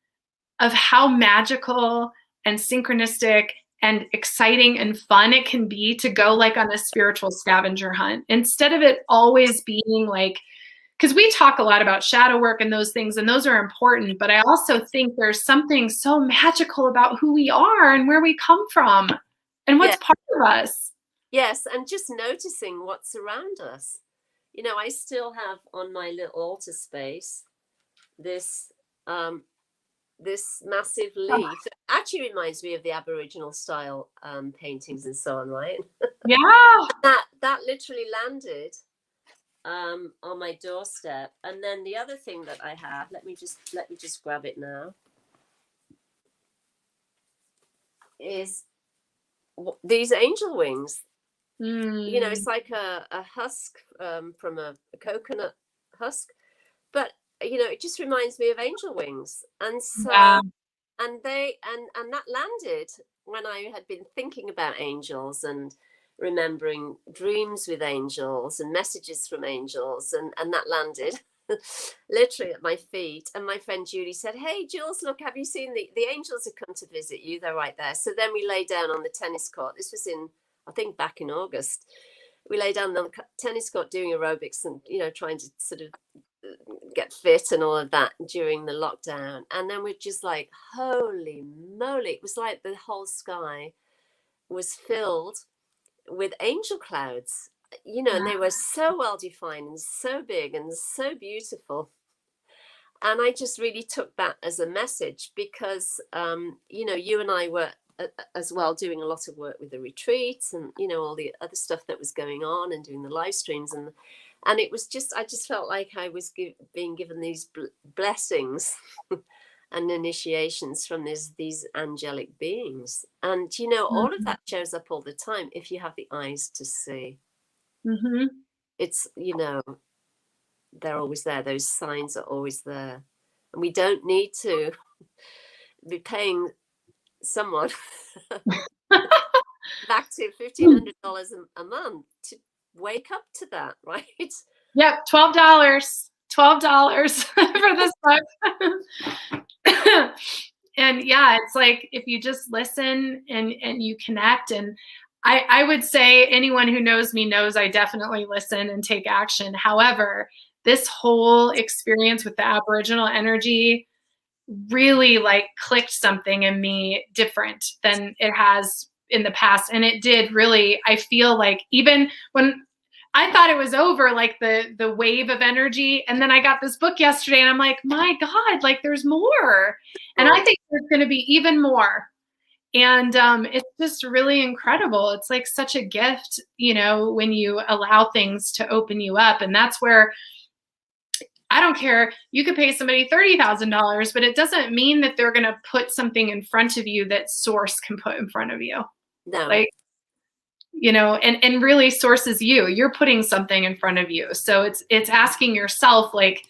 of how magical and synchronistic and exciting and fun it can be to go like on a spiritual scavenger hunt, instead of it always being like, because we talk a lot about shadow work and those things, and those are important, but I also think there's something so magical about who we are and where we come from and what's part of us. Yes, and just noticing what's around us. I still have on my little altar space this massive leaf. It actually reminds me of the Aboriginal style paintings and so on, right? Yeah. that literally landed on my doorstep. And then the other thing that I have, let me just grab it now, is these angel wings. It's like a husk from a coconut husk, but it just reminds me of angel wings. And so and that landed when I had been thinking about angels and remembering dreams with angels and messages from angels, and that landed literally at my feet. And my friend Julie said, "Hey Jules, look, have you seen the angels have come to visit you? They're right there." So then we lay down on the tennis court. This was I think back in August. We lay down on the tennis court doing aerobics and trying to sort of get fit and all of that during the lockdown. And then we're just like, holy moly, it was like the whole sky was filled with angel clouds, and they were so well defined and so big and so beautiful. And I just really took that as a message because you and I were as well doing a lot of work with the retreats and all the other stuff that was going on and doing the live streams, and it was just, I just felt like I was being given these blessings and initiations from these angelic beings. And all of that shows up all the time if you have the eyes to see. Mm-hmm. It's they're always there. Those signs are always there, and we don't need to be paying someone back to $1,500 a month to wake up to that, right? Yep, $12 for this book. And yeah, it's like if you just listen and you connect, and I would say anyone who knows me knows I definitely listen and take action. However, this whole experience with the Aboriginal energy really like clicked something in me different than it has in the past. And it did really, I feel like even when I thought it was over, like the wave of energy. And then I got this book yesterday and I'm like, my God, like there's more. And I think there's going to be even more. And it's just really incredible. It's like such a gift, you know, when you allow things to open you up. And that's where I don't care. You could pay somebody $30,000, but it doesn't mean that they're going to put something in front of you that Source can put in front of you. No. Like, you know, and really Source is you. You're putting something in front of you. So it's asking yourself, like,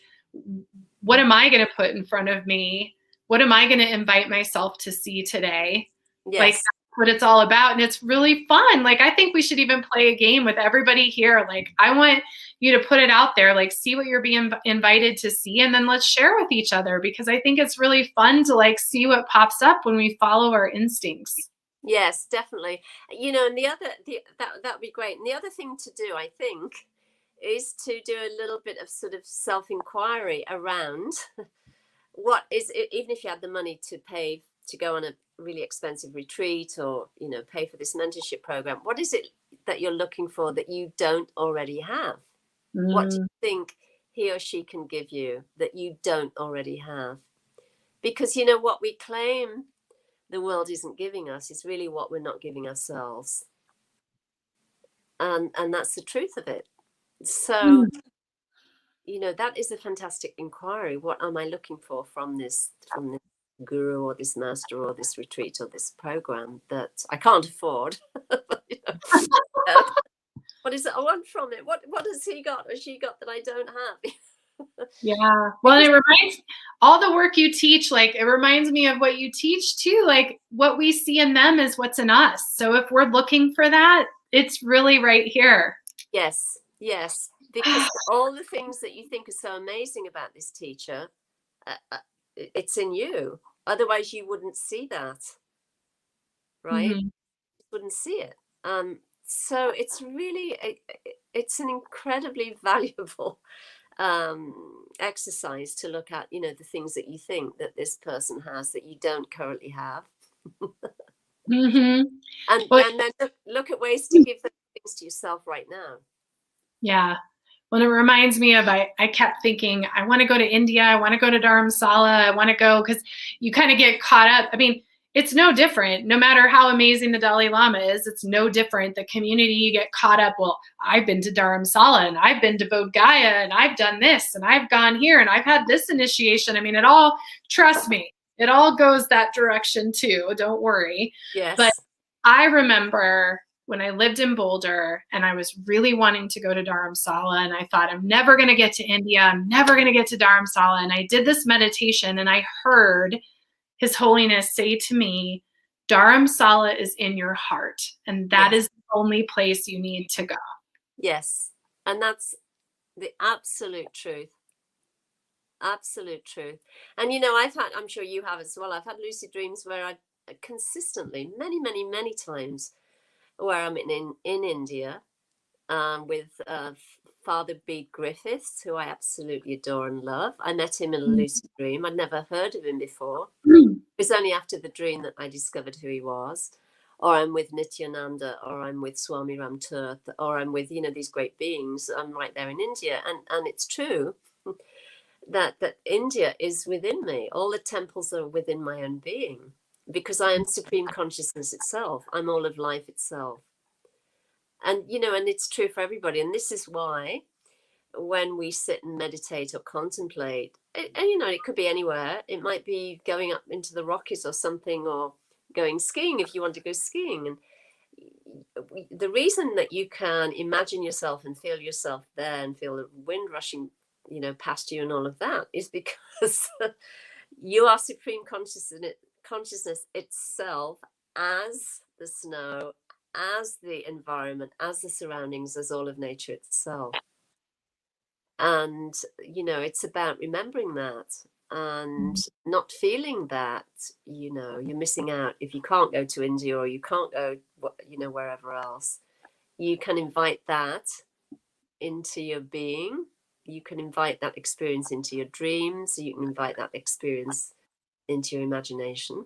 what am I going to put in front of me? What am I going to invite myself to see today? Yes. Like, that's what it's all about. And it's really fun. Like, I think we should even play a game with everybody here. Like, I want you to put it out there, like, see what you're being invited to see, and then let's share with each other, because I think it's really fun to like see what pops up when we follow our instincts. Yes, definitely. You know, and that would be great. And the other thing to do, I think, is to do a little bit of sort of self-inquiry around what is, even if you had the money to pay to go on a really expensive retreat, or, you know, pay for this mentorship program, what is it that you're looking for that you don't already have? What do you think he or she can give you that you don't already have? Because, you know, what we claim the world isn't giving us is really what we're not giving ourselves. And that's the truth of it. So, you know, that is a fantastic inquiry. What am I looking for from this guru or this master or this retreat or this program that I can't afford? You know, what is it I want from it? What has he got or she got that I don't have? Yeah. Well, it reminds all the work you teach, like, it reminds me of what you teach too. Like, what we see in them is what's in us. So if we're looking for that, it's really right here. Yes. Yes. Because all the things that you think are so amazing about this teacher, it's in you. Otherwise you wouldn't see that. Right? Mm-hmm. You wouldn't see it. So it's really, it's an incredibly valuable exercise to look at, you know, the things that you think that this person has that you don't currently have. Mm-hmm. And then look at ways to give those things to yourself right now. Yeah. Well, it reminds me of, I kept thinking, I want to go to India. I want to go to Dharamsala. I want to go, because you kind of get caught up. I mean, it's no different. No matter how amazing the Dalai Lama is, it's no different. The community, you get caught up. Well, I've been to Dharamsala and I've been to Bodh Gaya and I've done this and I've gone here and I've had this initiation. I mean, it all, trust me, it all goes that direction too. Don't worry. Yes. But I remember when I lived in Boulder and I was really wanting to go to Dharamsala, and I thought, I'm never going to get to India. I'm never going to get to Dharamsala. And I did this meditation and I heard His Holiness say to me, Dharamsala is in your heart, and that is the only place you need to go. Yes. And that's the absolute truth. Absolute truth. And, you know, I'm sure you have as well, I've had lucid dreams where I consistently, many times, where I'm in India with Father B. Griffiths, who I absolutely adore and love. I met him in a lucid dream. I'd never heard of him before. It was only after the dream that I discovered who he was. Or I'm with Nityananda, or I'm with Swami Ram Tirth, or I'm with, you know, these great beings. I'm right there in India. And it's true that India is within me. All the temples are within my own being, because I am supreme consciousness itself. I'm all of life itself. And, you know, and it's true for everybody. And this is why when we sit and meditate or contemplate, and, you know, it could be anywhere. It might be going up into the Rockies or something, or going skiing if you want to go skiing. And the reason that you can imagine yourself and feel yourself there and feel the wind rushing, you know, past you and all of that is because you are supreme consciousness itself, as the snow, as the environment, as the surroundings, as all of nature itself. And, you know, it's about remembering that and not feeling that, you know, you're missing out if you can't go to India or you can't go, you know, wherever else. You can invite that into your being. You can invite that experience into your dreams. You can invite that experience into your imagination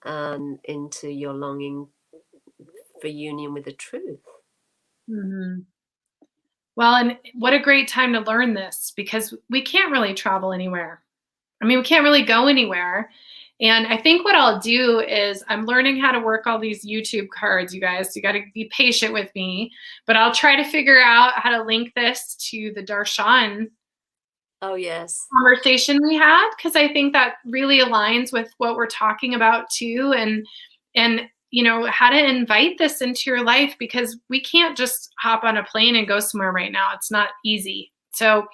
and into your longing for union with the truth. Mm-hmm. Well, and what a great time to learn this, because we can't really travel anywhere. I mean, we can't really go anywhere. And I think what I'll do is I'm learning how to work all these YouTube cards, you guys. You got to be patient with me, but I'll try to figure out how to link this to the Darshan Oh, yes. conversation we had, because I think that really aligns with what we're talking about too. And you know, how to invite this into your life, because we can't just hop on a plane and go somewhere right now. It's not easy. So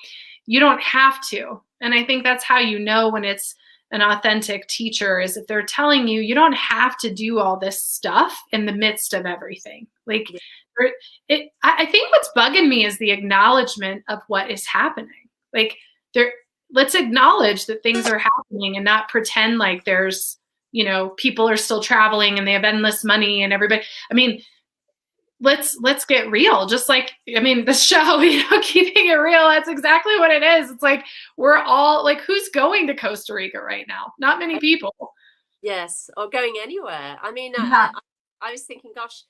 you don't have to. And I think that's how you know when it's an authentic teacher, is if they're telling you, you don't have to do all this stuff in the midst of everything. Like, I think what's bugging me is the acknowledgement of what is happening. Like, let's acknowledge that things are happening and not pretend like there's, you know, people are still traveling and they have endless money and everybody. I mean, let's get real. Just like, I mean, the show, you know, keeping it real, that's exactly what it is. It's like, we're all like, who's going to Costa Rica right now? Not many people. Yes, or going anywhere. I mean, Yeah. I was thinking, gosh,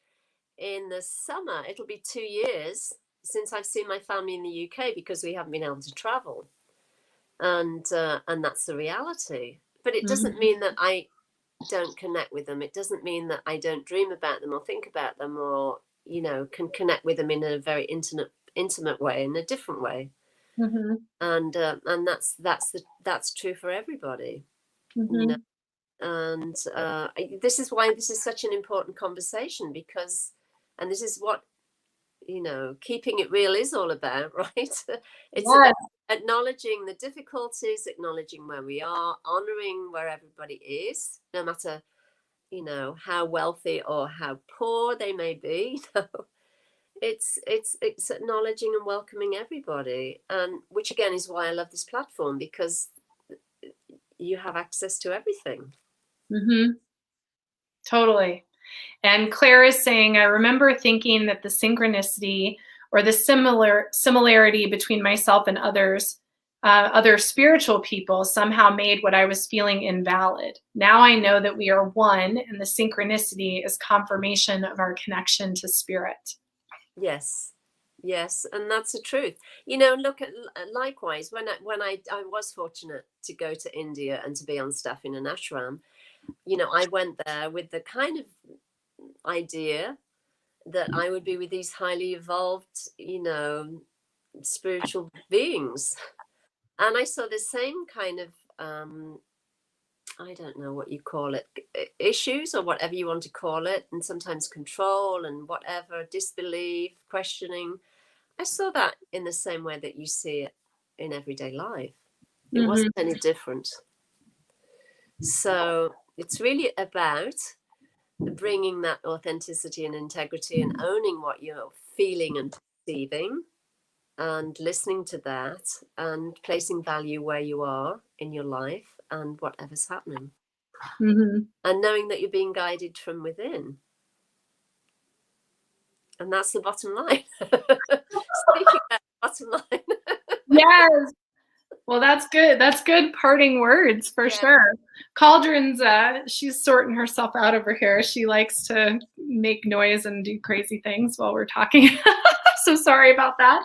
in the summer, it'll be 2 years since I've seen my family in the UK, because we haven't been able to travel. And that's the reality. But it doesn't mean that I don't connect with them. It doesn't mean that I don't dream about them or think about them, or, you know, can connect with them in a very intimate way, in a different way. Mm-hmm. And that's true for everybody. Mm-hmm. You know? And this is why this is such an important conversation, because, and this is what, you know, keeping it real is all about, right? It's about acknowledging the difficulties, acknowledging where we are, honoring where everybody is, no matter, you know, how wealthy or how poor they may be. It's acknowledging and welcoming everybody, and which again is why I love this platform, because you have access to everything. Mm-hmm. Totally. And Claire is saying, I remember thinking that the synchronicity or the similarity between myself and others, other spiritual people, somehow made what I was feeling invalid. Now I know that we are one, and the synchronicity is confirmation of our connection to spirit. Yes. Yes, and that's the truth. You know, look at, likewise, when I was fortunate to go to India and to be on staff in an ashram, you know, I went there with the kind of idea that I would be with these highly evolved, you know, spiritual beings. And I saw the same kind of, I don't know what you call it, issues or whatever you want to call it, and sometimes control and whatever, disbelief, questioning. I saw that in the same way that you see it in everyday life. It wasn't any different. So it's really about bringing that authenticity and integrity and owning what you're feeling and perceiving, and listening to that, and placing value where you are in your life and whatever's happening. Mm-hmm. And knowing that you're being guided from within. And that's the bottom line. Speaking about the bottom line. Yes. Well, that's good. That's good parting words for sure. Cauldron's, she's sorting herself out over here. She likes to make noise and do crazy things while we're talking. So sorry about that.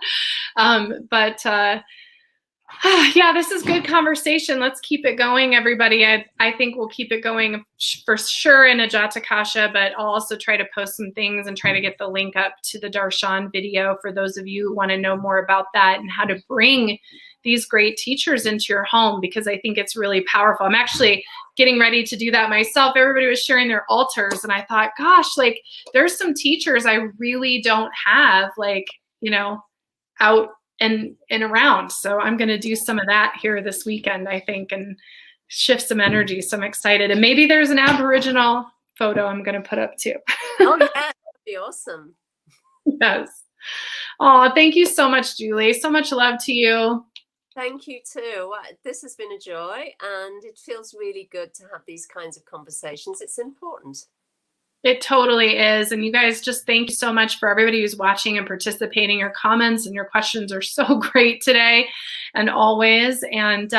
Yeah, this is good conversation. Let's keep it going, everybody. I think we'll keep it going for sure in Ajatakasha, but I'll also try to post some things and try to get the link up to the Darshan video for those of you who want to know more about that and how to bring these great teachers into your home, because I think it's really powerful. I'm actually getting ready to do that myself. Everybody was sharing their altars, and I thought, gosh, like there's some teachers I really don't have, like, you know, out and around. So I'm going to do some of that here this weekend, I think, and shift some energy. So I'm excited. And maybe there's an Aboriginal photo I'm going to put up too. Oh yeah, that'd be awesome. Yes. Oh, thank you so much, Julie. So much love to you. Thank you too. This has been a joy, and it feels really good to have these kinds of conversations. It's important. It totally is. And you guys, just thank you so much for everybody who's watching and participating. Your comments and your questions are so great today and always. And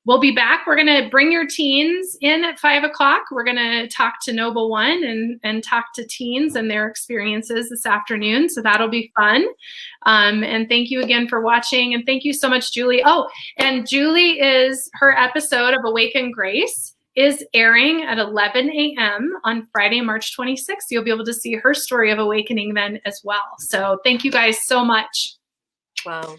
we'll be back. We're going to bring your teens in at 5 o'clock. We're going to talk to Noble One and talk to teens and their experiences this afternoon. So that'll be fun. And thank you again for watching. And thank you so much, Julie. Oh, and Julie her episode of Awaken Grace is airing at 11 a.m. on Friday, March 26th. You'll be able to see her story of awakening then as well. So thank you guys so much. Wow.